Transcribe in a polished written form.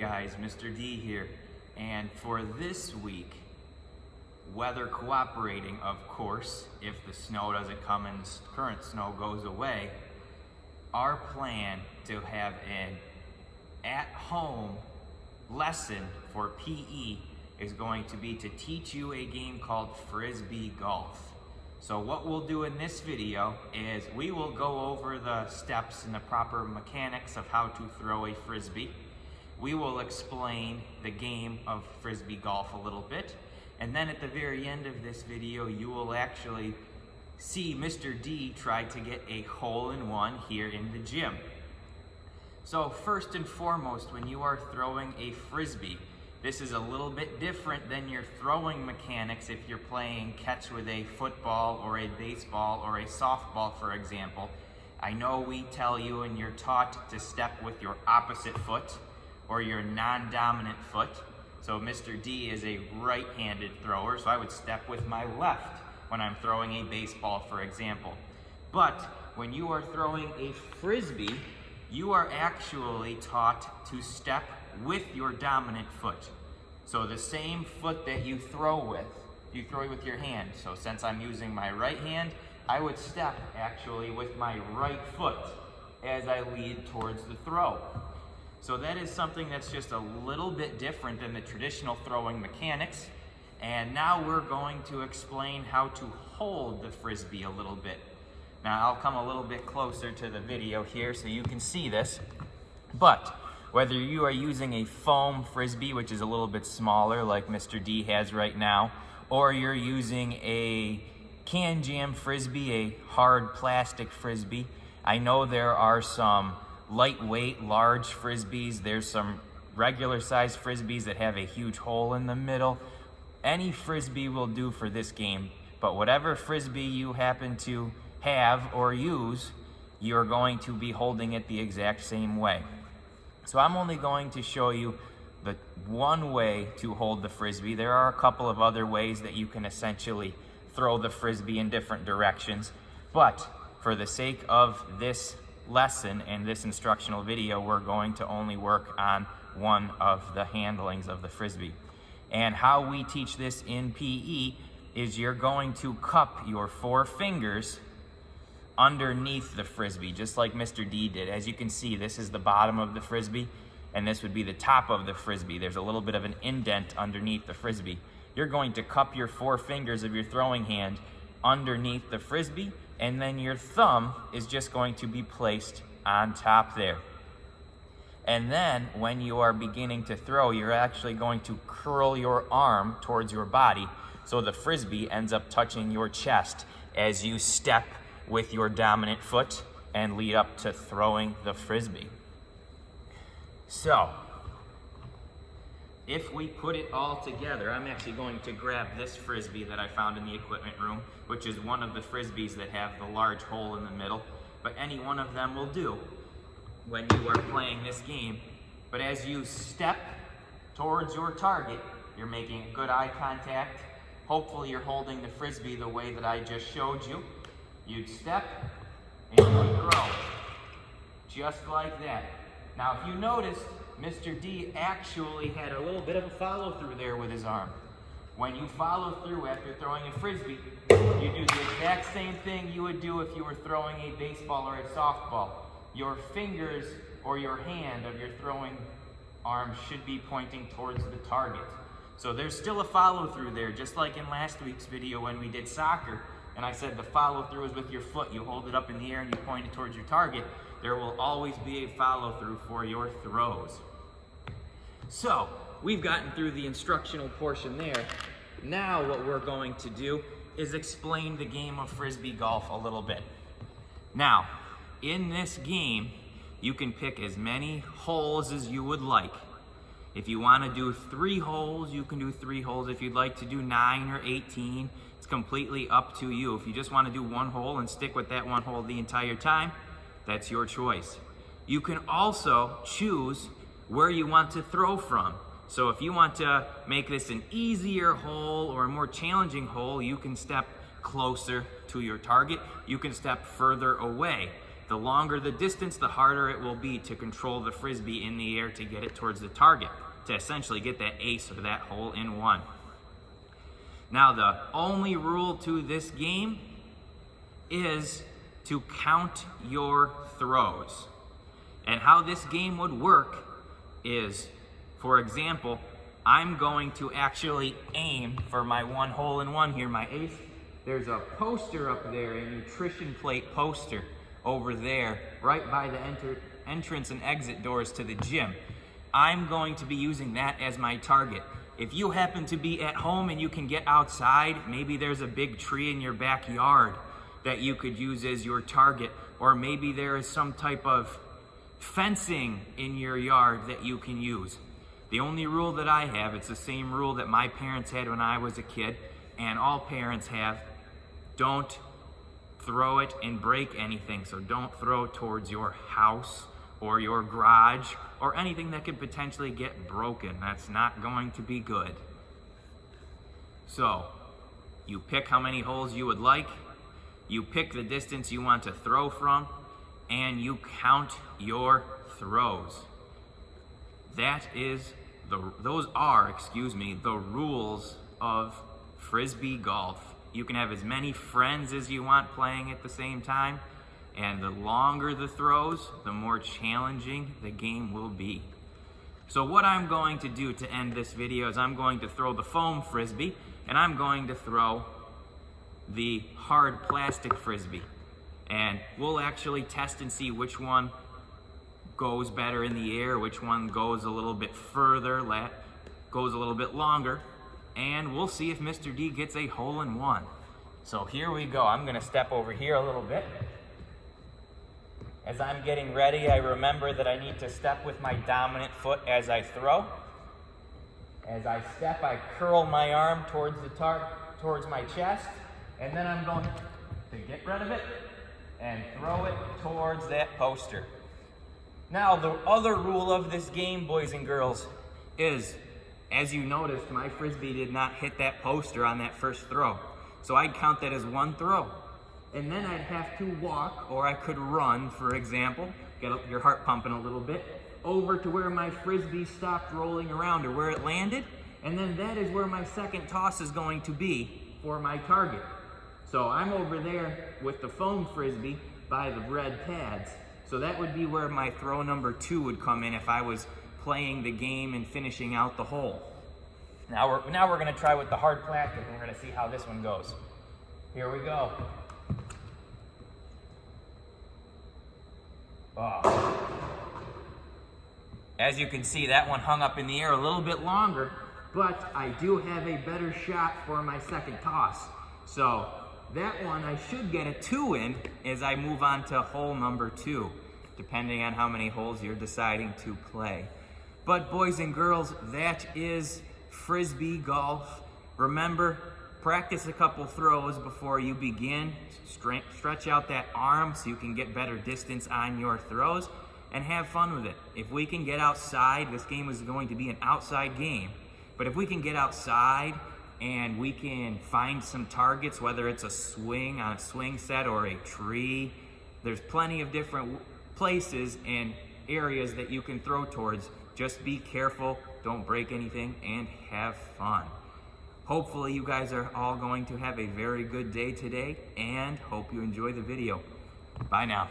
guys, Mr. D here, and for this week, weather cooperating, of course, if the snow doesn't come and the current snow goes away, our plan to have an at-home lesson for PE is going to be to teach you a game called Frisbee Golf. So what we'll do in this video is we will go over the steps and the proper mechanics of how to throw a Frisbee. We will explain the game of Frisbee Golf a little bit. And then at the very end of this video, you will actually see Mr. D try to get a hole-in-one here in the gym. So first and foremost, when you are throwing a Frisbee, this is a little bit different than your throwing mechanics if you're playing catch with a football or a baseball or a softball, for example. I know we tell you and you're taught to step with your opposite foot or your non-dominant foot. So Mr. D is a right-handed thrower, so I would step with my left when I'm throwing a baseball, for example. But when you are throwing a Frisbee, you are actually taught to step with your dominant foot. So the same foot that you throw with your hand. So since I'm using my right hand, I would step actually with my right foot as I lead towards the throw. So that is something that's just a little bit different than the traditional throwing mechanics. And now we're going to explain how to hold the Frisbee a little bit. Now I'll come a little bit closer to the video here so you can see this. But whether you are using a foam Frisbee, which is a little bit smaller like Mr. D has right now, or you're using a can jam Frisbee, a hard plastic Frisbee. I know there are some lightweight, large Frisbees. There's some regular size Frisbees that have a huge hole in the middle. Any Frisbee will do for this game, but whatever Frisbee you happen to have or use, you're going to be holding it the exact same way. So I'm only going to show you the one way to hold the Frisbee. There are a couple of other ways that you can essentially throw the Frisbee in different directions, but for the sake of this lesson and this instructional video, we're going to only work on one of the handlings of the Frisbee. And how we teach this in PE is you're going to cup your 4 fingers underneath the Frisbee, just like Mr. D did. As you can see, this is the bottom of the Frisbee, and this would be the top of the Frisbee. There's a little bit of an indent underneath the Frisbee. You're going to cup your 4 fingers of your throwing hand underneath the Frisbee, and then your thumb is just going to be placed on top there. And then when you are beginning to throw, you're actually going to curl your arm towards your body so the Frisbee ends up touching your chest as you step with your dominant foot and lead up to throwing the Frisbee. So, if we put it all together, I'm actually going to grab this Frisbee that I found in the equipment room, which is one of the Frisbees that have the large hole in the middle, but any one of them will do when you are playing this game. But as you step towards your target, you're making good eye contact. Hopefully you're holding the Frisbee the way that I just showed you. You'd step and you would throw, just like that. Now if you noticed, Mr. D actually had a little bit of a follow through there with his arm. When you follow through after throwing a Frisbee, you do the exact same thing you would do if you were throwing a baseball or a softball. Your fingers or your hand of your throwing arm should be pointing towards the target. So there's still a follow through there, just like in last week's video when we did soccer. And I said the follow through is with your foot. You hold it up in the air and you point it towards your target. There will always be a follow through for your throws. So we've gotten through the instructional portion there. Now what we're going to do is explain the game of Frisbee Golf a little bit. Now, in this game, you can pick as many holes as you would like. If you want to do 3 holes, you can do 3 holes. If you'd like to do 9 or 18, it's completely up to you. If you just want to do 1 hole and stick with that 1 hole the entire time, that's your choice. You can also choose where you want to throw from. So if you want to make this an easier hole or a more challenging hole, you can step closer to your target. You can step further away. the longer the distance, the harder it will be to control the Frisbee in the air to get it towards the target, to essentially get that ace or that hole-in-one. Now, the only rule to this game is to count your throws. And how this game would work is, for example, I'm going to actually aim for my one hole-in-one here, my ace. There's a poster up there, a nutrition plate poster over there, right by the entrance and exit doors to the gym. I'm going to be using that as my target. If you happen to be at home and you can get outside, maybe there's a big tree in your backyard that you could use as your target, or maybe there is some type of fencing in your yard that you can use. The only rule that I have, it's the same rule that my parents had when I was a kid, and all parents have: don't throw it and break anything. So don't throw towards your house or your garage or anything that could potentially get broken. That's not going to be good. So you pick how many holes you would like, you pick the distance you want to throw from, and you count your throws. Those are the rules of Frisbee Golf. You can have as many friends as you want playing at the same time, and the longer the throws, the more challenging the game will be. So what I'm going to do to end this video is I'm going to throw the foam Frisbee, and I'm going to throw the hard plastic Frisbee. And we'll actually test and see which one goes better in the air, which one goes a little bit further, goes a little bit longer, and we'll see if Mr. D gets a hole-in-one. So here we go. I'm gonna step over here a little bit. As I'm getting ready, I remember that I need to step with my dominant foot as I throw. As I step, I curl my arm towards towards my chest, and then I'm going to get rid of it and throw it towards that poster. Now, the other rule of this game, boys and girls, is, as you noticed, my Frisbee did not hit that poster on that first throw. So I'd count that as one throw. And then I'd have to walk, or I could run, for example, get your heart pumping a little bit, over to where my Frisbee stopped rolling around, or where it landed, and then that is where my second toss is going to be for my target. So I'm over there with the foam Frisbee by the red pads. So that would be where my throw number 2 would come in if I was playing the game and finishing out the hole. Now we're gonna try with the hard plastic, and we're gonna see how this one goes. Here we go. Oh. As you can see, that one hung up in the air a little bit longer, but I do have a better shot for my second toss. So that one I should get a 2 in as I move on to hole number 2, depending on how many holes you're deciding to play. But boys and girls, that is Frisbee Golf. Remember, practice a couple throws before you begin. Stretch out that arm so you can get better distance on your throws, and have fun with it. If we can get outside, this game is going to be an outside game, but if we can get outside and we can find some targets, whether it's a swing on a swing set or a tree, there's plenty of different places and areas that you can throw towards. Just be careful, don't break anything, and have fun. Hopefully you guys are all going to have a very good day today, and hope you enjoy the video. Bye now.